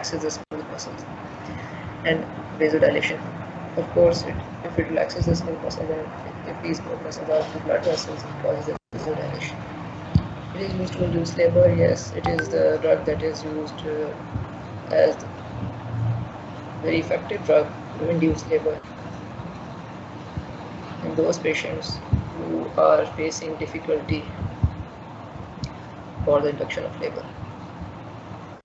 relaxes the smooth muscles. And vasodilation, of course, if it relaxes the smooth muscle, then if these smooth muscles are the blood vessels, it causes vasodilation. It is used to induce labor. Yes, it is the drug that is used as very effective drug to induce labor in those patients who are facing difficulty for the induction of labor.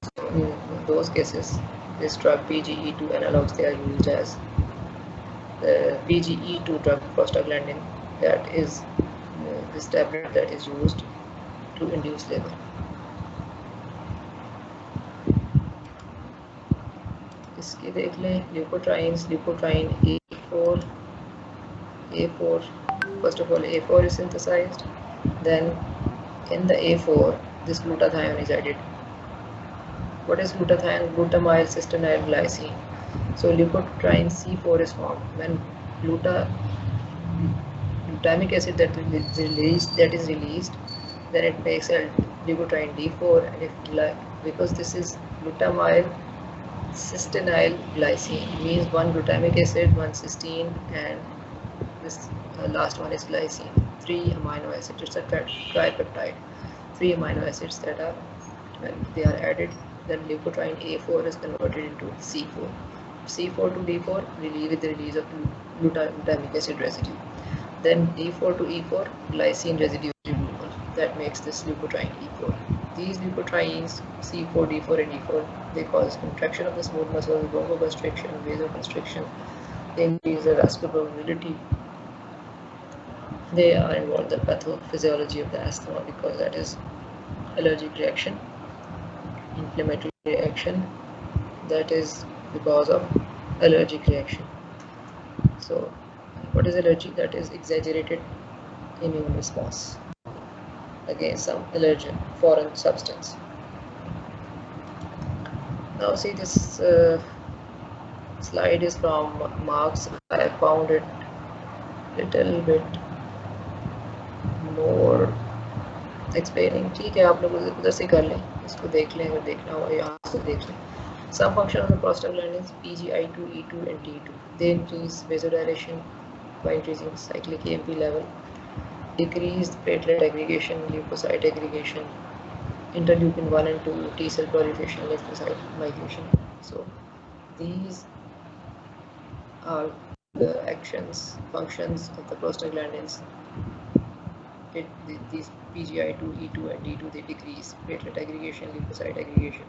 So in those cases, this drug PGE2 analogs, they are used as the PGE2 drug, prostaglandin, that is this tablet that is used to induce labor. इसकी देख लें leukotrienes, leukotriene A4. First of all, A4 is synthesized. Then in the A4, this glutathione is added. What is glutathione? Glutamyl cystenyl glycine. So leukotriene C4 is formed when glutamic acid that is released, then it makes a leukotriene D4, and because this is glutamyl cystenyl glycine, means one glutamic acid, one cysteine, and this last one is glycine. 3 amino acids. It's a tripeptide. 3 amino acids that are, when they are added, then leukotriene A4 is converted into C4. C4 to D4 with the release of glutamic acid residue. Then D4 to E4, glycine residue removal. That makes this leukotriene E4. These leukotrienes C4, D4, and E4, they cause contraction of the smooth muscles, bronchoconstriction, vasoconstriction. They increase the vascular mobility. They are involved in the pathophysiology of the asthma, because that is allergic reaction, inflammatory reaction, that is because of allergic reaction. So what is allergy? That is exaggerated immune response against some allergen, foreign substance. Now see, this slide is from Marx. I found it little bit more explaining. ठीक है, आप लोग उधर से कर लें, इसको देख लें, अगर देखना हो यहाँ से देख लें. Some function of the prostaglandins PGI2, E2, and T2. They increase vasodilation by increasing cyclic AMP level, decrease platelet aggregation, leukocyte aggregation, interleukin 1 and 2, T cell proliferation, lymphocyte migration. So these are the functions of the prostaglandins. These PGI2, E2, and D2, they decrease platelet aggregation, leukocyte aggregation,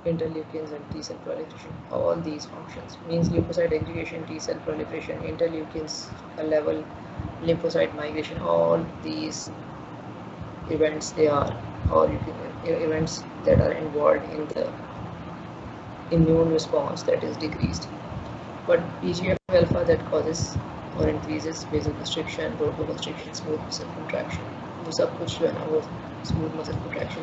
interleukins, and T cell proliferation. All these functions means leukocyte aggregation, T cell proliferation, interleukins level, lymphocyte migration. All these events, they are all events that are involved in the immune response that is decreased. But PGF alpha, that causes or increases vasoconstriction, bronchoconstriction, smooth muscle contraction. वो सब कुछ जो है ना, वो smooth muscle contraction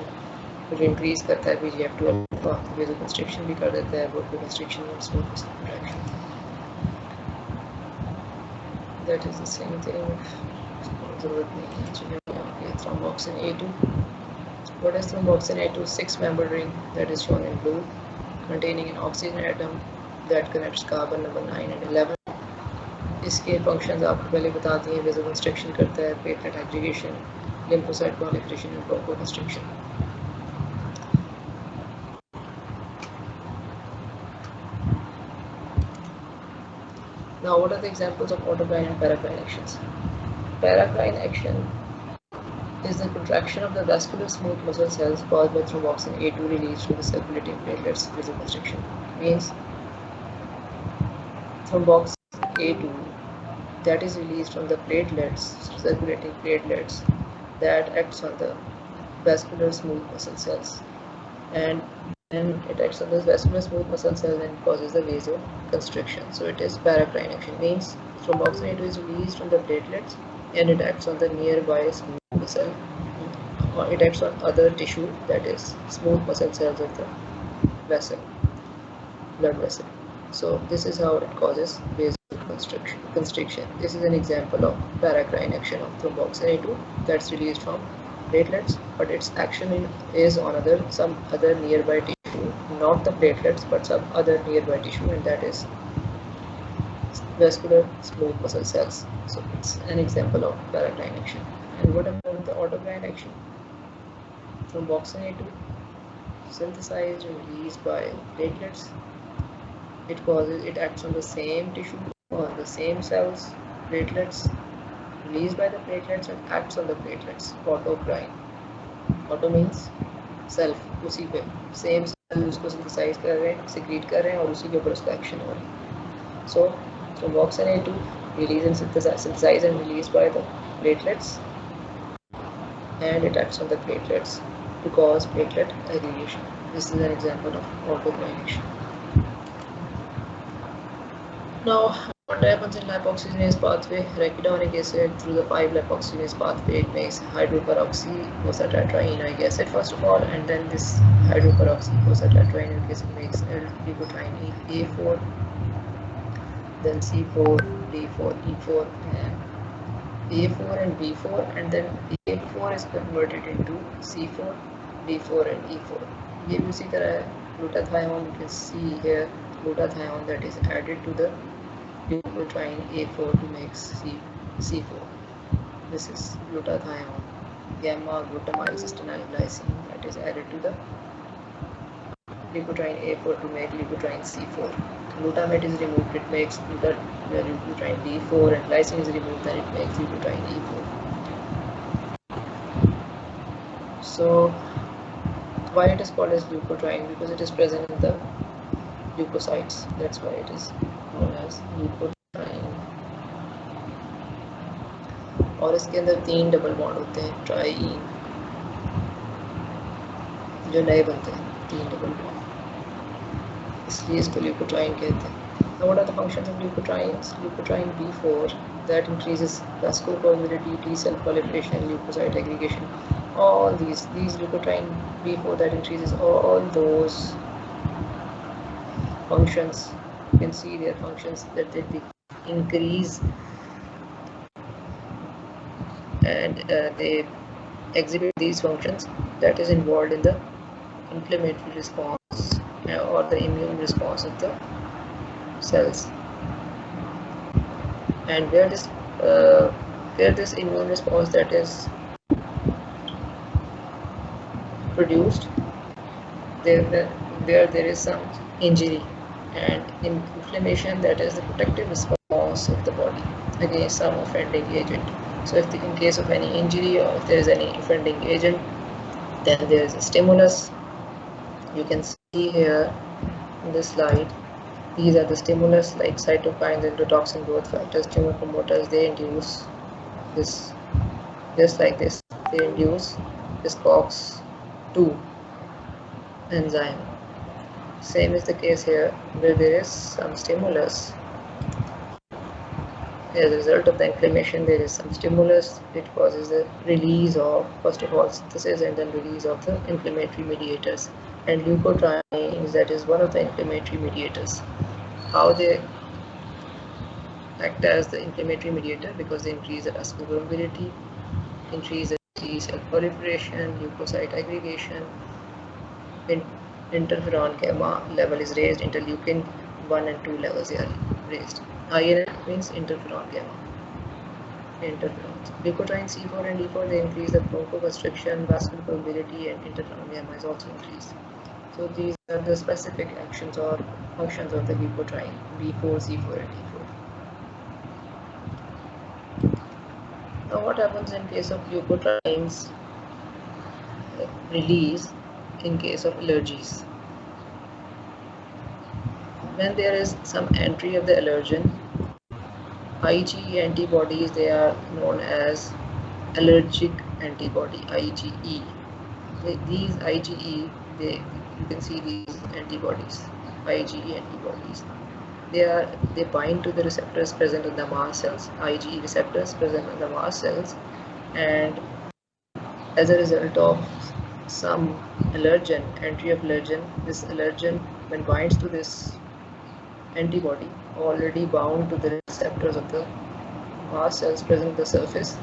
कुछ increase करता है. PGF2 alpha vasoconstriction भी कर देता है, bronchoconstriction and smooth muscle contraction. That is the same thing. जरूरत नहीं है. चलिए thromboxane A2. What is thromboxane A2? 6-membered ring that is shown in blue, containing an oxygen atom that connects carbon number 9 and 11. इसके functions आपको पहले बता दिए. Vasoconstriction करता है, platelet aggregation, lymphocyte proliferation and bronchoconstriction. Now, what are the examples of autocrine and paracrine actions? Paracrine action is the contraction of the vascular smooth muscle cells caused by thromboxane A2 released to the circulating platelets. Vasoconstriction means thromboxane A2 that is released from the platelets, circulating platelets, that acts on the vascular smooth muscle cells, and then it acts on the vascular smooth muscle cells and causes the vasoconstriction. So it is paracrine action, means thromboxane A2 is released from the platelets and it acts on the nearby smooth muscle, or it acts on other tissue, that is smooth muscle cells of the vessel, blood vessel. So this is how it causes vasoconstriction. This is an example of paracrine action of thromboxane A2 that's released from platelets, but its action is on some other nearby tissue not the platelets but some other nearby tissue, and that is vascular smooth muscle cells. So it's an example of paracrine action. And what about the autocrine action? Thromboxane A2 synthesized and released by platelets. It acts on the same tissue, on the same cells, platelets, released by the platelets and acts on the platelets. Autocrine. Auto means self, उसी पे same cell उसको synthesise कर रहे हैं, secrete कर रहे हैं और उसी के ऊपर उसका एक्शन हो रहा है. सो thromboxane A2 release and synthesize and released by the platelets, and it acts on the platelets to cause platelet aggregation. This is an example of autocrine action. Now what happens in lipoxygenase pathway? Arachidonic acid through the 5-lipoxygenase pathway, it makes hydroperoxycosatetraenoic acid first of all, and then this hydroperoxycosatetraenoic acid makes L-leukotriene A4, then C4, D4, E4, and A4 and B4, and then A4 is converted into C4, D4 and E4. ये भी उसी तरह है. Glutathione, you can see here glutathione that is added to the leukotriene A4 to make C4. This is glutathione, gamma glutamyl cysteine glycine that is added to the leukotriene A4 to make leukotriene C4. Glutamate is removed, it makes leukotriene D4, and glycine is removed, then it makes leukotriene E4. So why it is called as leukotriene? Because it is present in the leukocytes. That's why it is known as leukotriene. और इसके अंदर 3 double bond होते हैं, trying, जो नए बनते हैं, 3 double bond, इसलिए इसको leukotriene कहते हैं. Now what are the functions of leukotrienes? Leukotriene B4 that increases vascular permeability, T cell proliferation, leukocyte aggregation. All these leukotriene B4 that increases all those functions. You can see their functions that they increase and they exhibit these functions that is involved in the inflammatory response or the immune response of the cells. And where this immune response that is produced, where there is some injury and inflammation, that is the protective response of the body against some offending agent. So if in case of any injury or if there is any offending agent, then there is a stimulus. You can see here in this slide, these are the stimulus like cytokines, endotoxin, growth factors, tumor promoters. They induce this, just like this, they induce this COX-2 enzyme. Same is the case here, where there is some stimulus. As a result of the inflammation, there is some stimulus. It causes the release of, first of all, synthesis and then release of the inflammatory mediators. And leukotrienes, that is one of the inflammatory mediators. How they act as the inflammatory mediator? Because they increase the vascular permeability, increase the T cell proliferation, leukocyte aggregation, interferon gamma level is raised, interleukin 1 and 2 levels are raised. INF means interferon gamma. Interferons. Leukotriene C4 and D4, they increase the bronchoconstriction, vascular permeability, and interferon gamma is also increased. So these are the specific actions or functions of the leukotriene B4, C4, and D4. Now what happens in case of leukotrienes release in case of allergies? When there is some entry of the allergen, IgE antibodies, they are known as allergic antibody, IgE. These IgE, you can see these antibodies, IgE antibodies. They bind to the receptors present in the mast cells, IgE receptors present in the mast cells, and as a result of some allergen, entry of allergen, this allergen when binds to this antibody already bound to the receptors of the mast cells present on the surface,